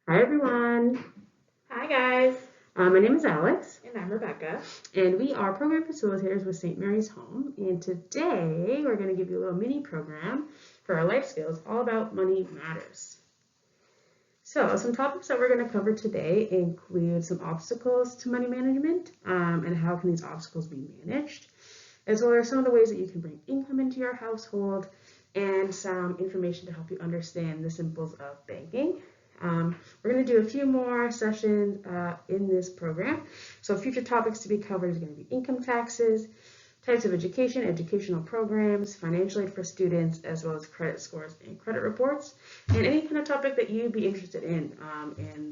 Hi everyone. Hi guys, My name is Alex, and I'm Rebecca. and we are program facilitators with St. Mary's Home. And today we're going to give you a little mini program for our life skills all about money matters. So, some topics that we're going to cover today include some obstacles to money management and how can these obstacles be managed, as well as some of the ways that you can bring income into your household and some information to help you understand the symbols of banking. We're going to do a few more sessions in this program. So future topics to be covered is going to be income taxes, types of education, educational programs, financial aid for students, as well as credit scores and credit reports, and any kind of topic that you'd be interested in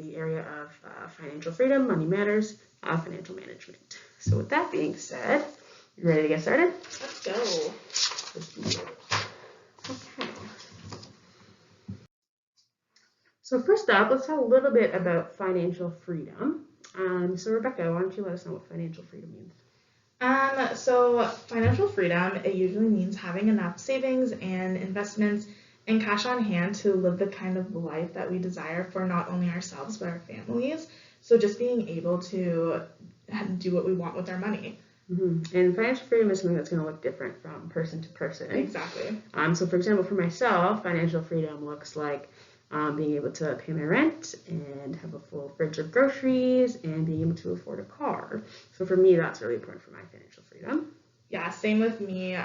the area of financial freedom, money matters, financial management. So with that being said, you ready to get started? Let's go. Okay. So first up, let's talk a little bit about financial freedom. So Rebecca, why don't you let us know what financial freedom means? So financial freedom, it usually means having enough savings and investments and cash on hand to live the kind of life that we desire for not only ourselves but our families. So just being able to do what we want with our money. Mm-hmm. And financial freedom is something that's going to look different from person to person. Exactly. So for example, for myself, financial freedom looks like being able to pay my rent and have a full fridge of groceries and being able to afford a car. So for me, that's really important for my financial freedom. Yeah, same with me.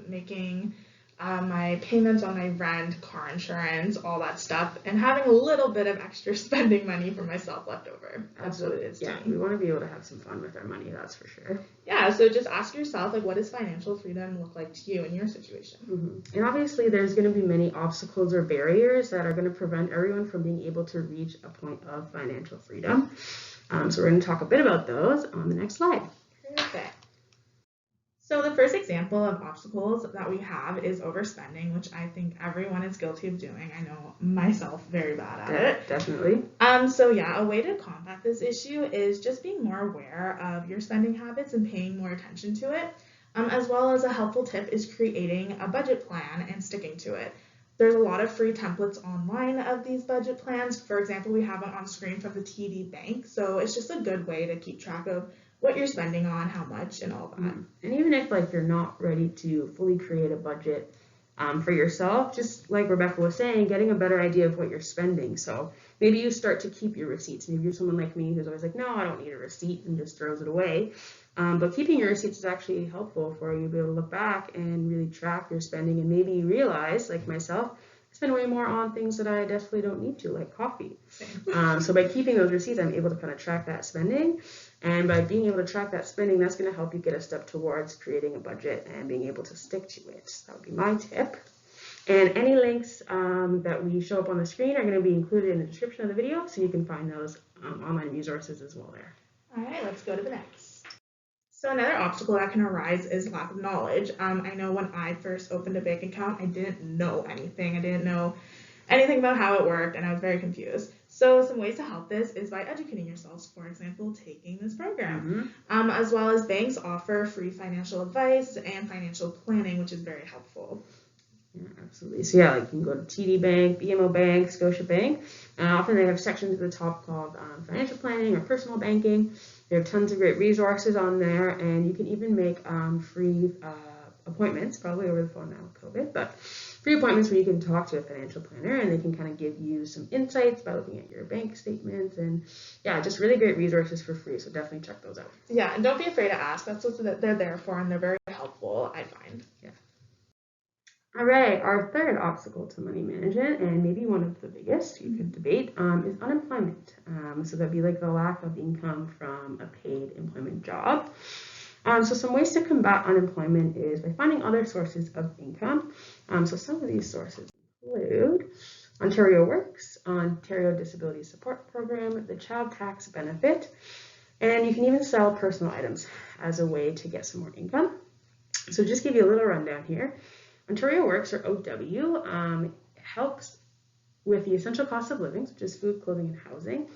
Making my payments on my rent, car insurance, all that stuff, and having a little bit of extra spending money for myself left over. That's what it is to Yeah, me. we want to be able to have some fun with our money, that's for sure. Yeah, so just ask yourself, like, what does financial freedom look like to you in your situation? Mm-hmm. And obviously, there's going to be many obstacles or barriers that are going to prevent everyone from being able to reach a point of financial freedom. So we're going to talk a bit about those on the next slide. Perfect. So the first example of obstacles that we have is overspending, which I think everyone is guilty of doing. I know myself very bad at it. Definitely. So yeah, a way to combat this issue is just being more aware of your spending habits and paying more attention to it. As well as a helpful tip is creating a budget plan and sticking to it. There's a lot of free templates online of these budget plans. For example, we have one on screen from the TD Bank. So it's just a good way to keep track of what you're spending on, how much, and all that. And even if like you're not ready to fully create a budget for yourself, just like Rebecca was saying, getting a better idea of what you're spending. So maybe you start to keep your receipts. Maybe you're someone like me who's always like, no, I don't need a receipt and just throws it away. But keeping your receipts is actually helpful for you to be able to look back and really track your spending and maybe realize, like myself, I spend way more on things that I definitely don't need to, like coffee. So by keeping those receipts, I'm able to kind of track that spending. And by being able to track that spending, that's going to help you get a step towards creating a budget and being able to stick to it. That would be my tip. And any links that we show up on the screen are going to be included in the description of the video, so you can find those online resources as well there. All right, let's go to the next. So another obstacle that can arise is lack of knowledge. I know when I first opened a bank account, I didn't know anything. I didn't know anything about how it worked, and I was very confused. So some ways to help this is by educating yourselves. For example, taking this program, as well as banks offer free financial advice and financial planning, which is very helpful. Yeah, absolutely. So yeah, like you can go to TD Bank, BMO Bank, Scotia Bank, and often they have sections at the top called financial planning or personal banking. There are tons of great resources on there, and you can even make free appointments, probably over the phone now with COVID, but free appointments where you can talk to a financial planner and they can kind of give you some insights by looking at your bank statements, and yeah, just really great resources for free, so definitely check those out. Yeah, and don't be afraid to ask. That's what they're there for, and they're very helpful, I find. Yeah. All right, our third obstacle to money management, and maybe one of the biggest you could debate, is unemployment. So that'd be like the lack of income from a paid employment job. So some ways to combat unemployment is by finding other sources of income. So some of these sources include Ontario Works, Ontario Disability Support Program, the Child Tax Benefit, and you can even sell personal items as a way to get some more income. So just give you a little rundown here. Ontario Works, or OW, helps with the essential cost of living, such as food, clothing, and housing,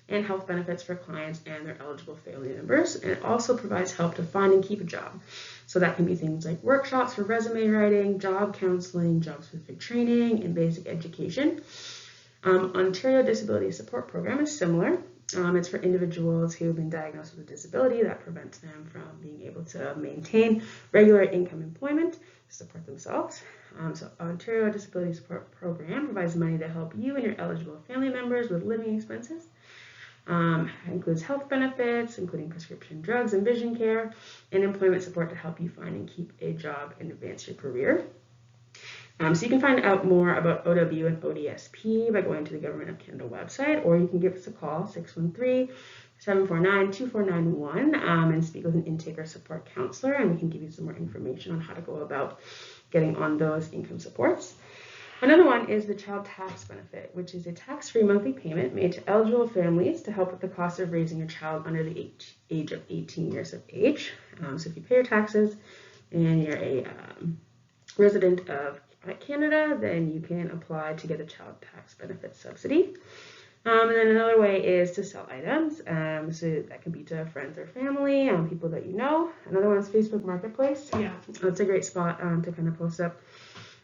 and health benefits for clients and their eligible family members. And it also provides help to find and keep a job. So that can be things like workshops for resume writing, job counseling, job-specific training, and basic education. Ontario Disability Support Program is similar. It's for individuals who have been diagnosed with a disability that prevents them from being able to maintain regular income employment to support themselves. So Ontario Disability Support Program provides money to help you and your eligible family members with living expenses. It includes health benefits, including prescription drugs and vision care, and employment support to help you find and keep a job and advance your career. So you can find out more about OW and ODSP by going to the Government of Canada website, or you can give us a call, 613-749-2491, and speak with an intake or support counselor, and we can give you some more information on how to go about getting on those income supports. Another one is the child tax benefit, which is a tax-free monthly payment made to eligible families to help with the cost of raising a child under the age of 18 years of age. So if you pay your taxes and you're a resident of Canada, then you can apply to get a child tax benefit subsidy. And then another way is to sell items. So that can be to friends or family, people that you know. Another one is Facebook Marketplace. Yeah. It's a great spot to kind of post up.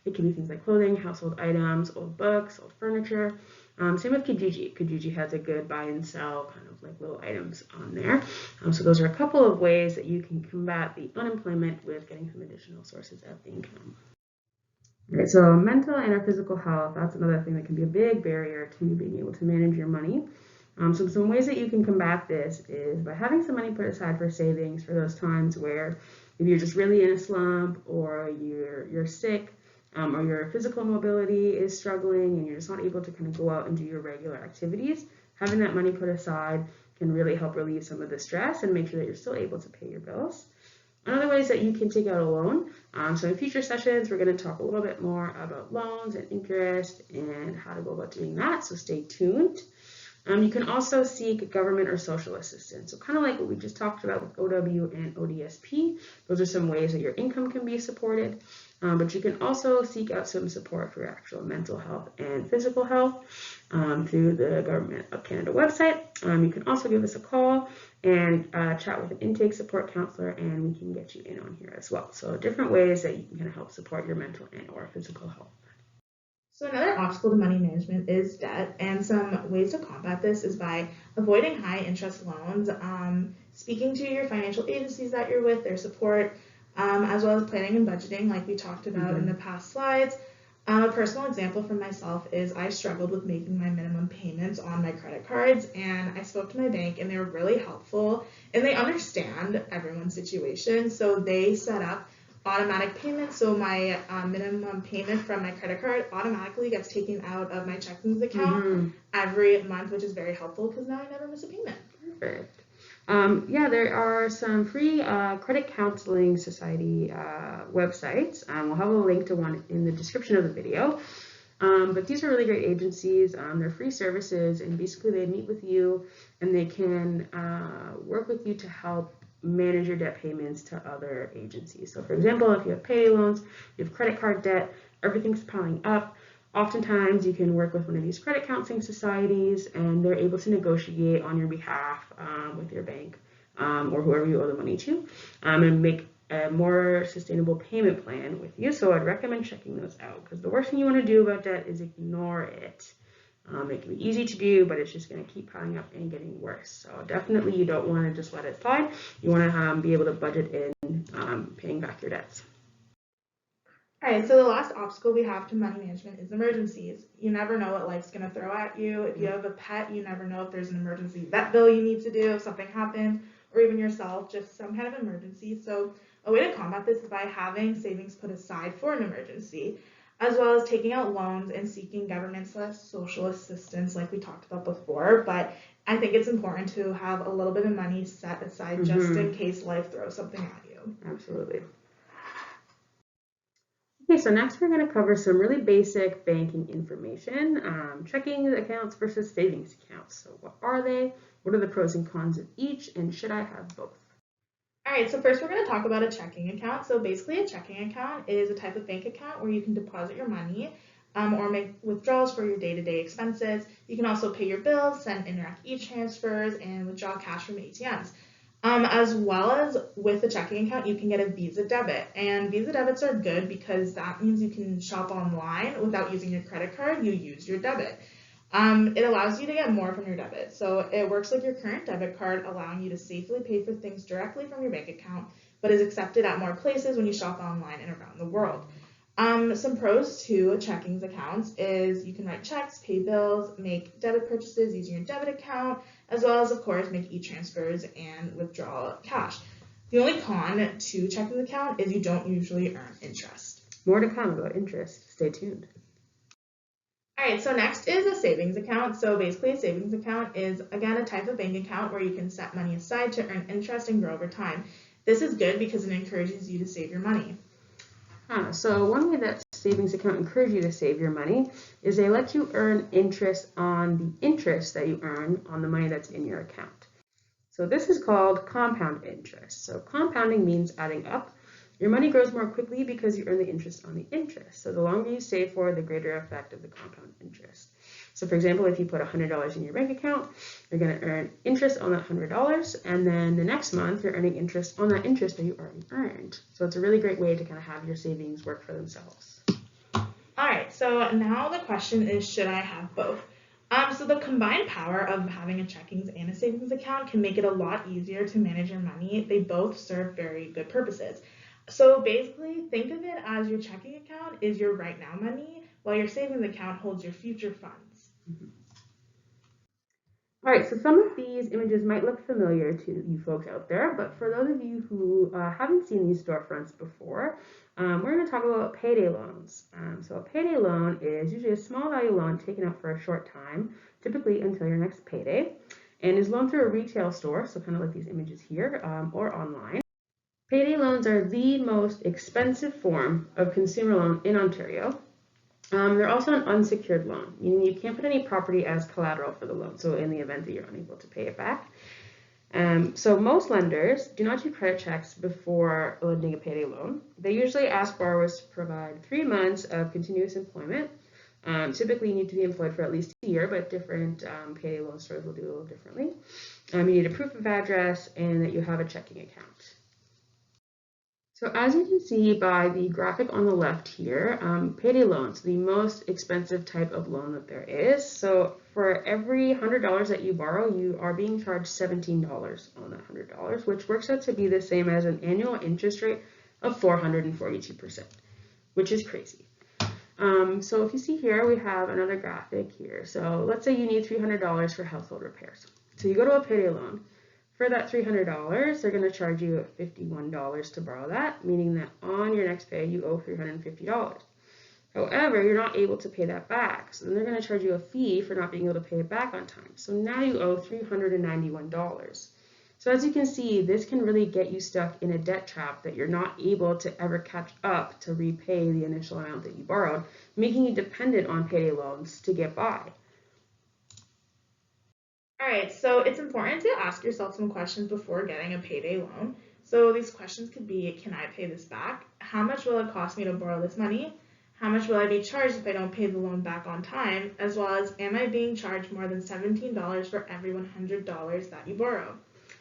It can be things like clothing, household items, old books, old furniture. Same with Kijiji. Kijiji has a good buy and sell kind of like little items on there. So those are a couple of ways that you can combat the unemployment with getting some additional sources of income. All right, so mental and or physical health, that's another thing that can be a big barrier to being able to manage your money. So some ways that you can combat this is by having some money put aside for savings for those times where if you're just really in a slump or you're sick, or your physical mobility is struggling and you're just not able to kind of go out and do your regular activities, having that money put aside can really help relieve some of the stress and make sure that you're still able to pay your bills. Another way is that you can take out a loan. So in future sessions, we're going to talk a little bit more about loans and interest and how to go about doing that, so stay tuned. You can also seek government or social assistance. So kind of like what we just talked about with OW and ODSP, those are some ways that your income can be supported. But you can also seek out some support for your actual mental health and physical health through the Government of Canada website. You can also give us a call and chat with an intake support counselor, and we can get you in on here as well. So different ways that you can kind of help support your mental and or physical health. So another obstacle to money management is debt, and some ways to combat this is by avoiding high interest loans, speaking to your financial agencies that you're with, their support, as well as planning and budgeting like we talked about in the past slides. A personal example from myself is I struggled with making my minimum payments on my credit cards, and I spoke to my bank and they were really helpful and they understand everyone's situation, so they set up automatic payments, so my minimum payment from my credit card automatically gets taken out of my checking account every month, which is very helpful because now I never miss a payment. Perfect. There are some free credit counseling society websites. We'll have a link to one in the description of the video. But these are really great agencies. They're free services, and basically they meet with you and they can work with you to help manage your debt payments to other agencies. So for example, if you have payday loans, you have credit card debt, everything's piling up, oftentimes you can work with one of these credit counseling societies and they're able to negotiate on your behalf with your bank or whoever you owe the money to and make a more sustainable payment plan with you. So I'd recommend checking those out because the worst thing you want to do about debt is ignore it. It can be easy to do, but it's just going to keep piling up and getting worse. So definitely you don't want to just let it slide. You want to be able to budget in paying back your debts. All right, so the last obstacle we have to money management is emergencies. You never know what life's going to throw at you. If you have a pet, you never know if there's an emergency vet bill you need to do, if something happened, or even yourself, just some kind of emergency. So a way to combat this is by having savings put aside for an emergency, as well as taking out loans and seeking government/social assistance like we talked about before. But I think it's important to have a little bit of money set aside just in case life throws something at you. Absolutely. Okay, so next we're going to cover some really basic banking information, checking accounts versus savings accounts. So what are they? What are the pros and cons of each? And should I have both? All right, so first we're going to talk about a checking account. So basically a checking account is a type of bank account where you can deposit your money or make withdrawals for your day-to-day expenses. You can also pay your bills, send indirect e-transfers, and withdraw cash from ATMs. As well as with the checking account, you can get a Visa debit. And Visa debits are good because that means you can shop online without using your credit card. You use your debit. It allows you to get more from your debit. So it works like your current debit card, allowing you to safely pay for things directly from your bank account, but is accepted at more places when you shop online and around the world. Some pros to checkings accounts is you can write checks, pay bills, make debit purchases using your debit account, as well as, of course, make e-transfers and withdraw cash. The only con to checking account is you don't usually earn interest. More to come about interest. Stay tuned. All right, so next is a savings account. So basically, a savings account is, again, a type of bank account where you can set money aside to earn interest and grow over time. This is good because it encourages you to save your money. So one way that savings account encourages you to save your money is they let you earn interest on the interest that you earn on the money that's in your account. So this is called compound interest. So compounding means adding up. Your money grows more quickly because you earn the interest on the interest. So the longer you save for, the greater effect of the compound interest. So for example, if you put $100 in your bank account, you're going to earn interest on that $100, and then the next month you're earning interest on that interest that you already earned. So it's a really great way to kind of have your savings work for themselves. All right, so now the question is, should I have both? So the combined power of having a checkings and a savings account can make it a lot easier to manage your money. They both serve very good purposes. So basically, think of it as your checking account is your right now money, while your savings account holds your future funds. All right, so some of these images might look familiar to you folks out there, but for those of you who haven't seen these storefronts before, we're going to talk about payday loans. So a payday loan is usually a small value loan taken out for a short time, typically until your next payday, and is loaned through a retail store, so kind of like these images here, or online. Payday loans are the most expensive form of consumer loan in Ontario. They're also an unsecured loan, meaning you can't put any property as collateral for the loan, so in the event that you're unable to pay it back. So most lenders do not do credit checks before lending a payday loan. They usually ask borrowers to provide 3 months of continuous employment. Typically you need to be employed for at least a year, but different payday loan stores will do a little differently. You need a proof of address and that you have a checking account. So as you can see by the graphic on the left here, payday loans, the most expensive type of loan that there is. So for every $100 that you borrow, you are being charged $17 on that $100, which works out to be the same as an annual interest rate of 442%, which is crazy. So if you see here, we have another graphic here. So let's say you need $300 for household repairs. So you go to a payday loan. For that $300, they're going to charge you $51 to borrow that, meaning that on your next pay, you owe $350. However, you're not able to pay that back, so then they're going to charge you a fee for not being able to pay it back on time. So now you owe $391. So as you can see, this can really get you stuck in a debt trap that you're not able to ever catch up to repay the initial amount that you borrowed, making you dependent on payday loans to get by. All right, so it's important to ask yourself some questions before getting a payday loan. So these questions could be, can I pay this back? How much will it cost me to borrow this money? How much will I be charged if I don't pay the loan back on time? As well as, am I being charged more than $17 for every $100 that you borrow?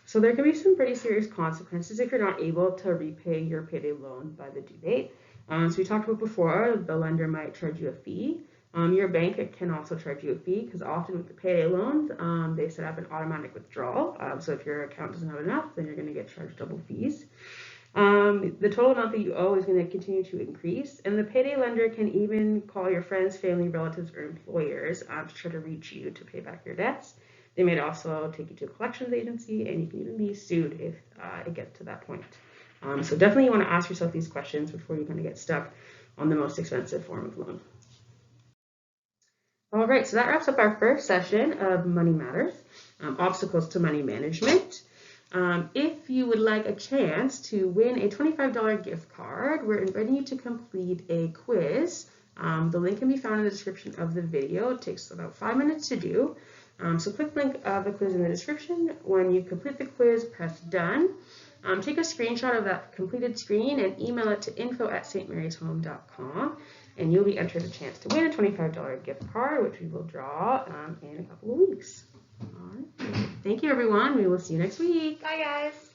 So there can be some pretty serious consequences if you're not able to repay your payday loan by the due date. So we talked about before, the lender might charge you a fee. Your bank can also charge you a fee because often with the payday loans, they set up an automatic withdrawal. So if your account doesn't have enough, then you're going to get charged double fees. The total amount that you owe is going to continue to increase, and the payday lender can even call your friends, family, relatives, or employers to try to reach you to pay back your debts. They may also take you to a collections agency, and you can even be sued if it gets to that point. So definitely you want to ask yourself these questions before you're going to get stuck on the most expensive form of loan. All right, so that wraps up our first session of Money Matters, Obstacles to Money Management. If you would like a chance to win a $25 gift card, we're inviting you to complete a quiz. The link can be found in the description of the video. It takes about 5 minutes to do. So click the link of the quiz in the description. When you complete the quiz, press done. Take a screenshot of that completed screen and email it to info@stmarishome.com, and you'll be entered a chance to win a $25 gift card, which we will draw in a couple of weeks. All right. Thank you, everyone. We will see you next week. Bye, guys.